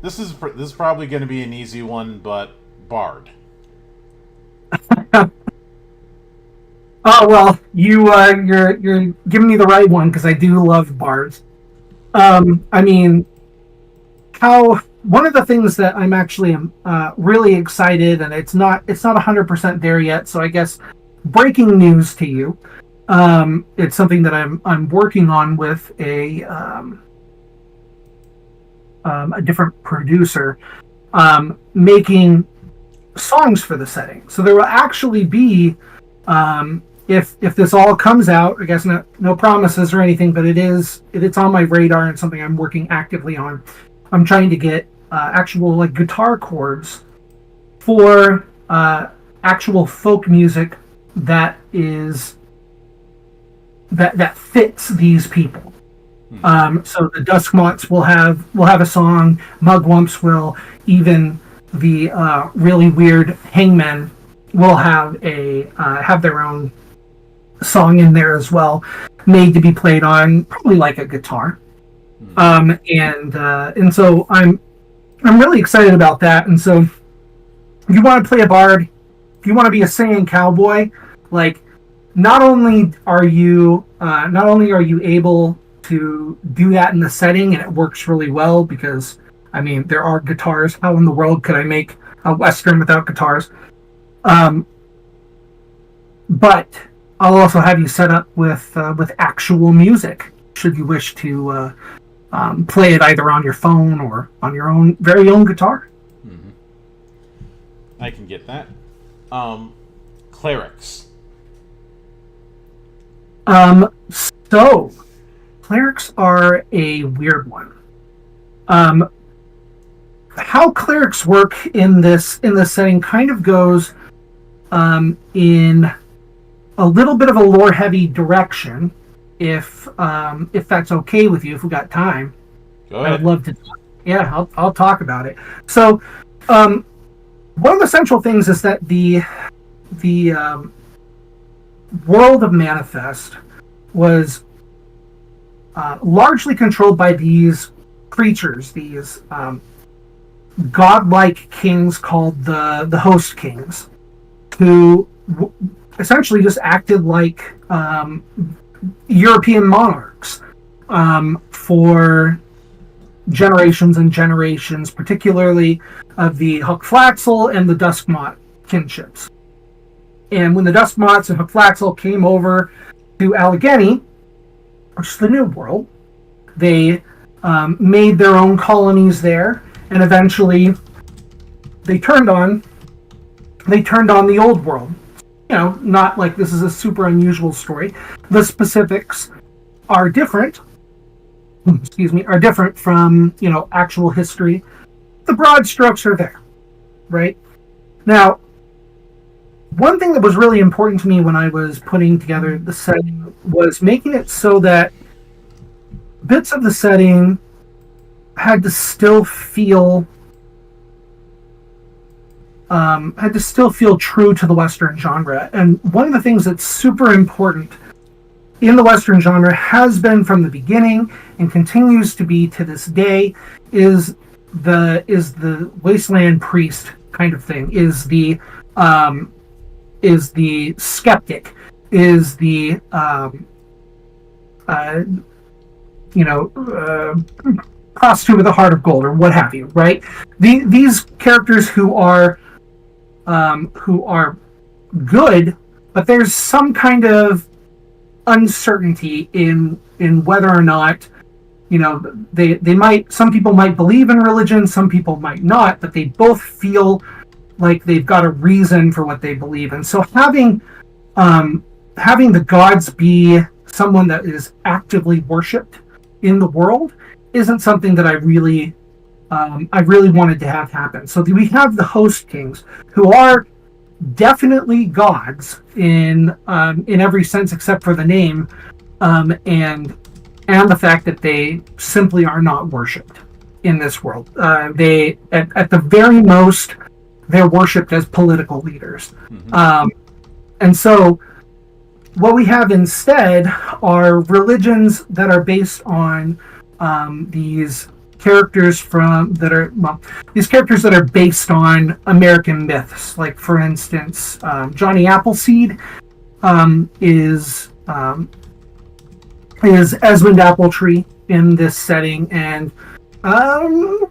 this is probably going to be an easy one, but Bard. Oh well, you're giving me the right one, because I do love bards. I mean, one of the things that I'm actually really excited, and it's not 100% there yet. So I guess breaking news to you, it's something that I'm working on with a different producer, making songs for the setting. So there will actually be, if this all comes out, I guess no promises or anything, but it's on my radar and something I'm working actively on. I'm trying to get actual like guitar chords for actual folk music that fits these people. So the Duskmots will have a song. Mugwumps will. Even the really weird Hangmen will have their own song in there as well, made to be played on probably like a guitar. And so I'm really excited about that. And so if you want to play a bard, if you want to be a singing cowboy, like not only are you able to do that in the setting, and it works really well because, I mean, there are guitars. How in the world could I make a Western without guitars? But I'll also have you set up with actual music, should you wish to play it either on your phone or on your own very own guitar. Mm-hmm. I can get that. Clerics. So clerics are a weird one. How clerics work in this setting kind of goes in a little bit of a lore heavy direction, if that's okay with you. If we got time, go ahead. I'd love to. Yeah, I'll talk about it. So, one of the central things is that the world of Manifest was largely controlled by these creatures, these godlike kings called the Host Kings, who essentially just acted like European monarchs for generations and generations, particularly of the Huckflaxel and the Duskmot kinships. And when the Duskmots and Huckflaxel came over to Allegheny, which is the New World, they made their own colonies there, and eventually they turned on the Old World. You know, not like this is a super unusual story. The specifics are different. Are different from, actual history. The broad strokes are there, right? Now, one thing that was really important to me when I was putting together the setting was making it so that bits of the setting had to still feel true to the Western genre. And one of the things that's super important in the Western genre has been from the beginning and continues to be to this day is the wasteland priest kind of thing, is the skeptic, is the prostitute with a heart of gold, or what have you, right? These characters who are good, but there's some kind of uncertainty in whether or not, they might, some people might believe in religion, some people might not, but they both feel like they've got a reason for what they believe in. So having the gods be someone that is actively worshipped in the world isn't something that I really wanted to have happen. So we have the Host Kings, who are definitely gods in every sense except for the name, and the fact that they simply are not worshipped in this world. They at the very most, they're worshipped as political leaders. Mm-hmm. And so what we have instead are religions that are based on these characters these characters that are based on American myths. Like, for instance, Johnny Appleseed is Esmond Appletree in this setting, and to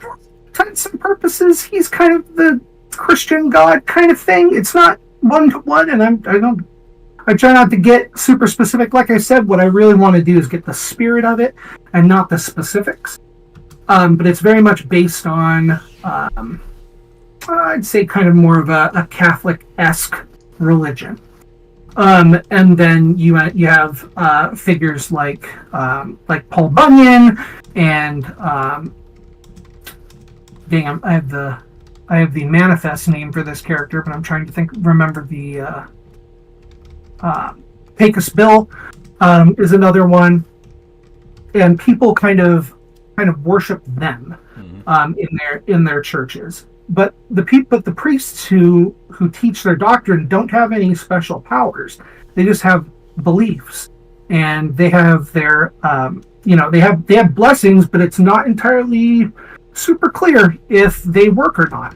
some purposes he's kind of the Christian god kind of thing. It's not one-to-one, and I try not to get super specific. Like I said, what I really want to do is get the spirit of it and not the specifics. But it's very much based on I'd say kind of more of a Catholic-esque religion. And then you have figures like Paul Bunyan and I have the manifest name for this character, but I'm trying to remember the Pecos Bill is another one, and people kind of worship them in their churches. But the priests who teach their doctrine don't have any special powers. They just have beliefs, and they have their they have blessings, but it's not entirely super clear if they work or not,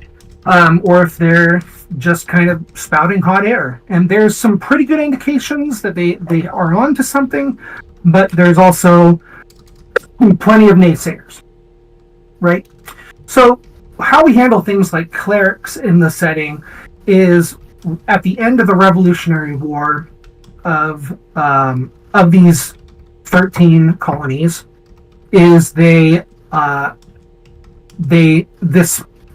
or if they're just kind of spouting hot air. And there's some pretty good indications that they are onto something, but there's also plenty of naysayers, right? So how we handle things like clerics in the setting is at the end of the Revolutionary War of these 13 colonies is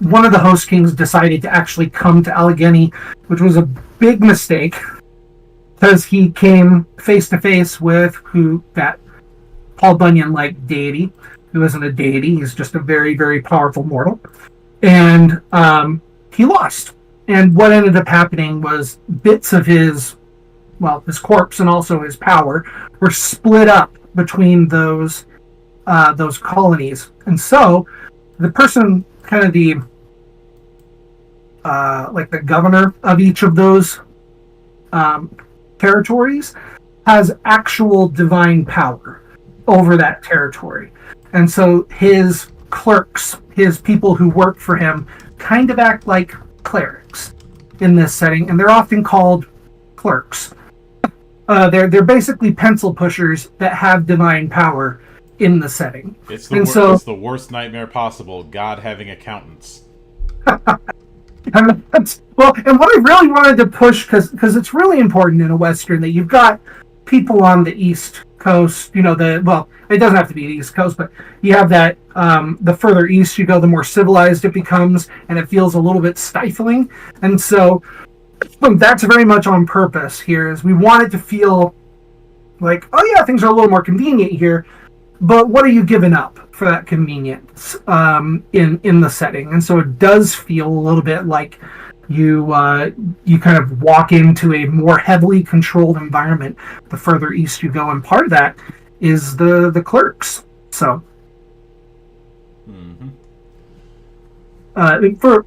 one of the host kings decided to actually come to Allegheny, which was a big mistake because he came face to face with that Paul Bunyan-like deity, who isn't a deity. He's just a very, very powerful mortal. And he lost. And what ended up happening was bits of his corpse and also his power were split up between those colonies. And so the person, kind of the governor of each of those territories, has actual divine power over that territory. And so his clerks, his people who work for him, kind of act like clerics in this setting, and they're often called clerks. They're basically pencil pushers that have divine power in the setting. It's the worst nightmare possible, God having accountants. And what I really wanted to push, because it's really important in a Western that you've got people on the East Coast, it doesn't have to be the East Coast, but you have that, the further east you go, the more civilized it becomes, and it feels a little bit stifling. And so that's very much on purpose here, is we want it to feel like, oh yeah, things are a little more convenient here, but what are you giving up for that convenience in the setting? And so it does feel a little bit like you kind of walk into a more heavily controlled environment the further east you go, and part of that is the clerks. So, for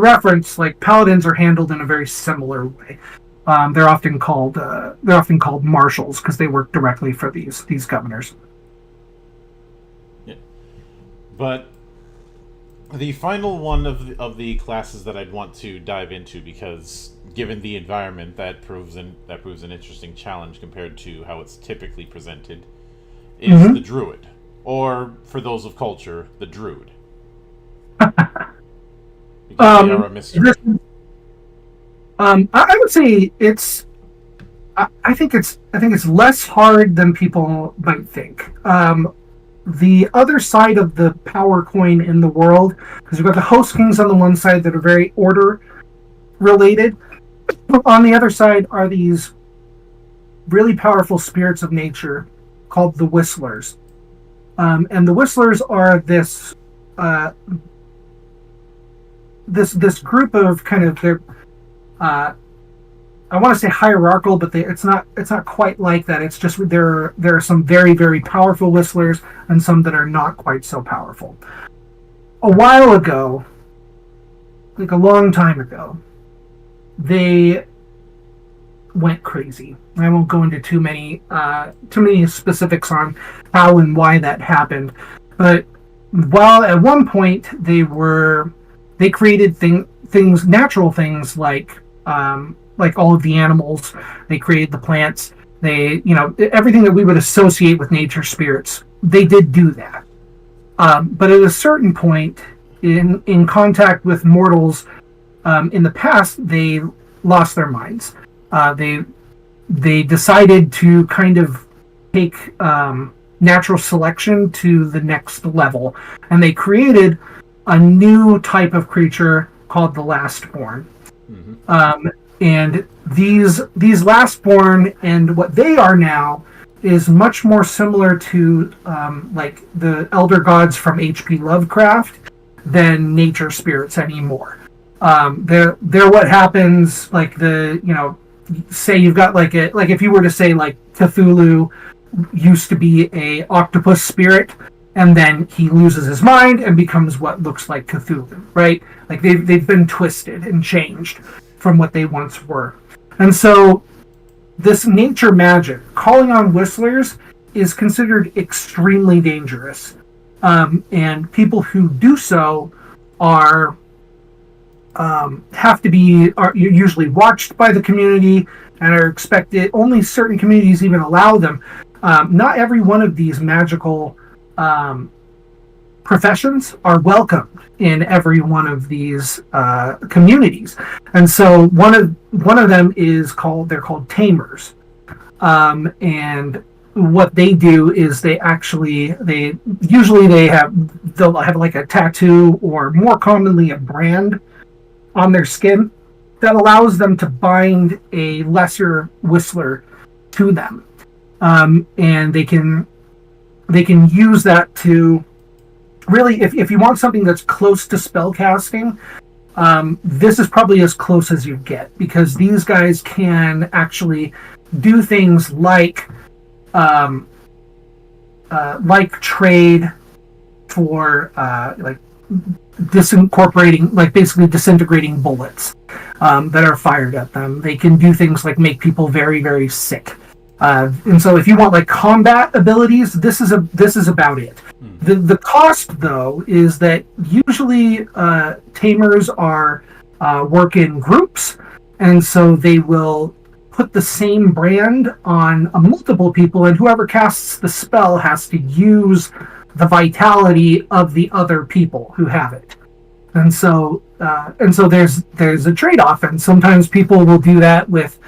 reference, like paladins are handled in a very similar way. They're often called marshals because they work directly for these governors. Yeah, but the final one of the classes that I'd want to dive into, because given the environment, that proves an interesting challenge compared to how it's typically presented, is the druid, or for those of culture, the druid. Because they are a mystery. I would say it's. I think it's less hard than people might think. The other side of the power coin in the world, because you've got the host kings on the one side that are very order related. On the other side are these really powerful spirits of nature called the whistlers. And the whistlers are this group of kind of their I want to say hierarchical, but it's not quite like that. It's just there are some very, very powerful whistlers and some that are not quite so powerful. A while ago, like a long time ago, they went crazy. I won't go into too many specifics on how and why that happened, but while at one point they created things, natural things like all of the animals, they created the plants, they, everything that we would associate with nature spirits, they did do that. But at a certain point, in contact with mortals in the past, they lost their minds. They decided to kind of take natural selection to the next level, and they created a new type of creature called the Lastborn. Mm-hmm. And these Lastborn and what they are now is much more similar to like the elder gods from H.P. Lovecraft than nature spirits anymore. They're what happens, like say you've got like if you were to say like Cthulhu used to be a octopus spirit, and then he loses his mind and becomes what looks like Cthulhu, right? Like they've been twisted and changed from what they once were. And so this nature magic, calling on whistlers, is considered extremely dangerous. And people who do so are usually watched by the community and are expected. Only certain communities even allow them. Not every one of these magical professions are welcomed in every one of these communities, and so one of them is called tamers, and what they do is they'll have like a tattoo, or more commonly a brand on their skin that allows them to bind a lesser whistler to them, and they can use that to really, if you want something that's close to spell casting, this is probably as close as you get, because these guys can actually do things like trade for like disincorporating, like basically disintegrating bullets that are fired at them. They can do things like make people very, very sick. And so if you want like combat abilities, this is about it. The cost, though, is that usually tamers are work in groups, and so they will put the same brand on multiple people, and whoever casts the spell has to use the vitality of the other people who have it. And so there's a trade-off, and sometimes people will do that with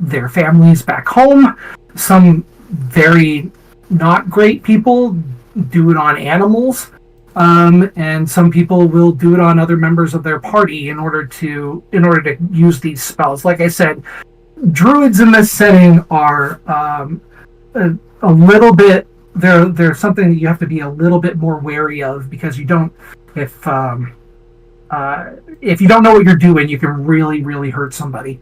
their families back home. Some very not great people do it on animals, and some people will do it on other members of their party in order to use these spells. Like I said, druids in this setting are a little bit, they're something that you have to be a little bit more wary of, because you don't, if you don't know what you're doing, you can really, really hurt somebody.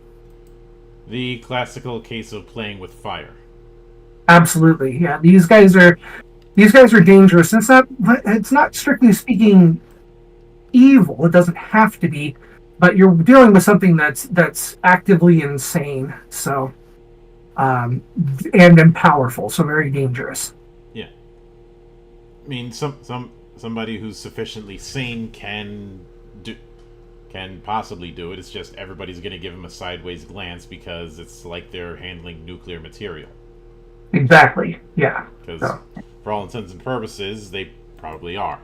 The classical case of playing with fire. Absolutely, yeah. These guys are dangerous. It's not strictly speaking evil. It doesn't have to be, but you're dealing with something that's actively insane. So, and powerful. So very dangerous. Yeah. I mean, somebody who's sufficiently sane can possibly do it. It's just everybody's going to give them a sideways glance, because it's like they're handling nuclear material. Exactly. Yeah. Because for all intents and purposes, they probably are.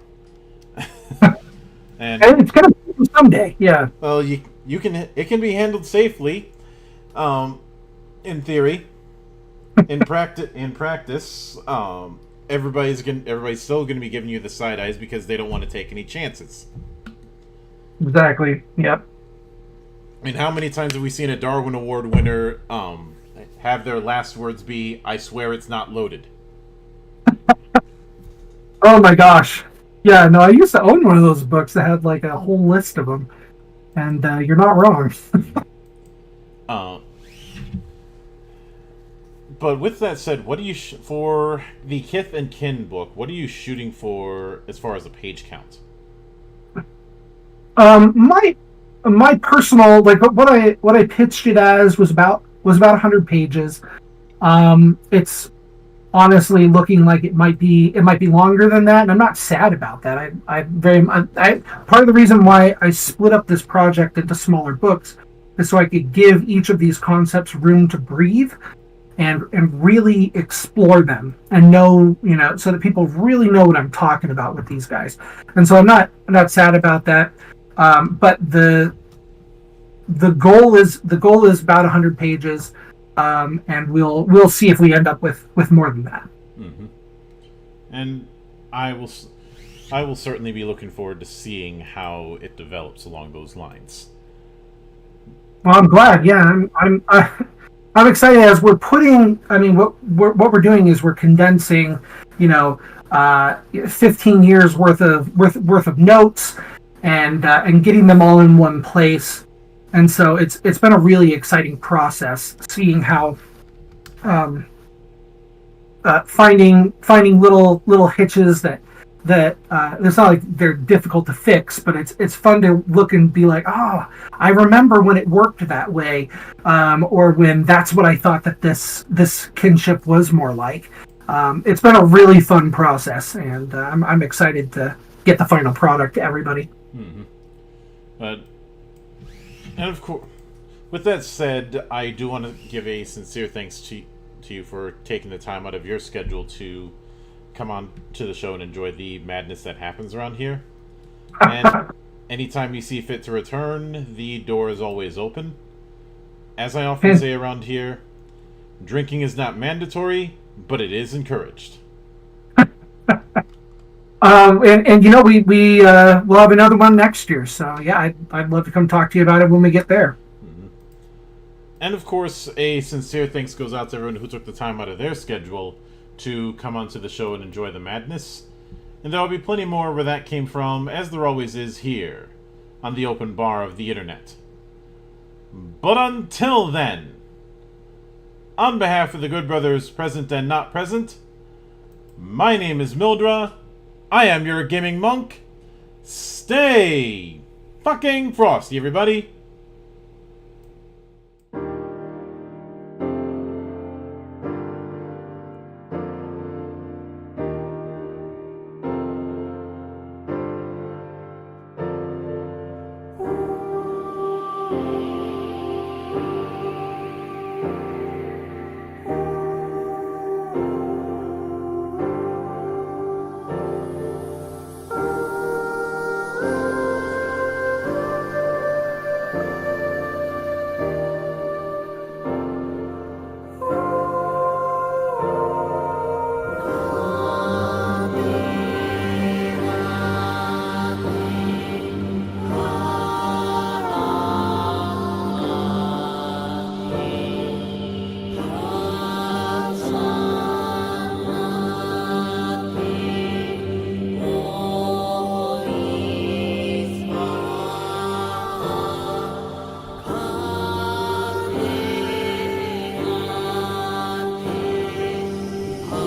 and it's going to be someday. Yeah. Well, it can be handled safely, in theory. In practice, everybody's still going to be giving you the side eyes, because they don't want to take any chances. Exactly. Yep. I mean, how many times have we seen a Darwin Award winner have their last words be, "I swear it's not loaded"? Oh my gosh. Yeah, no, I used to own one of those books that had like a whole list of them. And you're not wrong. But with that said, what do you for the Kith and Kin book? What are you shooting for as far as a page count? My personal, like, what I pitched it as was about 100 pages. It's honestly looking like it might be longer than that, and I'm not sad about that. I part of the reason why I split up this project into smaller books is so I could give each of these concepts room to breathe and really explore them, and know, so that people really know what I'm talking about with these guys. And so I'm not sad about that. But the goal is about 100 pages, and we'll see if we end up with more than that. Mm-hmm. And I will. I will certainly be looking forward to seeing how it develops along those lines. Well, I'm glad. Yeah, I'm excited as we're putting. I mean, what we're doing is we're condensing, you know, 15 years worth of notes, and getting them all in one place. And so it's been a really exciting process seeing how finding little hitches that it's not like they're difficult to fix, but it's fun to look and be like, oh, I remember when it worked that way, or when that's what I thought that this kinship was more like. It's been a really fun process, and I'm excited to get the final product to everybody. Mm-hmm. And of course, with that said, I do want to give a sincere thanks to you for taking the time out of your schedule to come on to the show and enjoy the madness that happens around here. And anytime you see fit to return, the door is always open. As I often say around here, drinking is not mandatory, but it is encouraged. And you know, we'll have another one next year. So yeah, I'd love to come talk to you about it when we get there. Mm-hmm. And of course, a sincere thanks goes out to everyone who took the time out of their schedule to come onto the show and enjoy the madness. And there will be plenty more where that came from, as there always is here, on the open bar of the internet. But until then, on behalf of the good brothers present and not present, my name is Mildra, I am your gaming monk. Stay fucking frosty, everybody.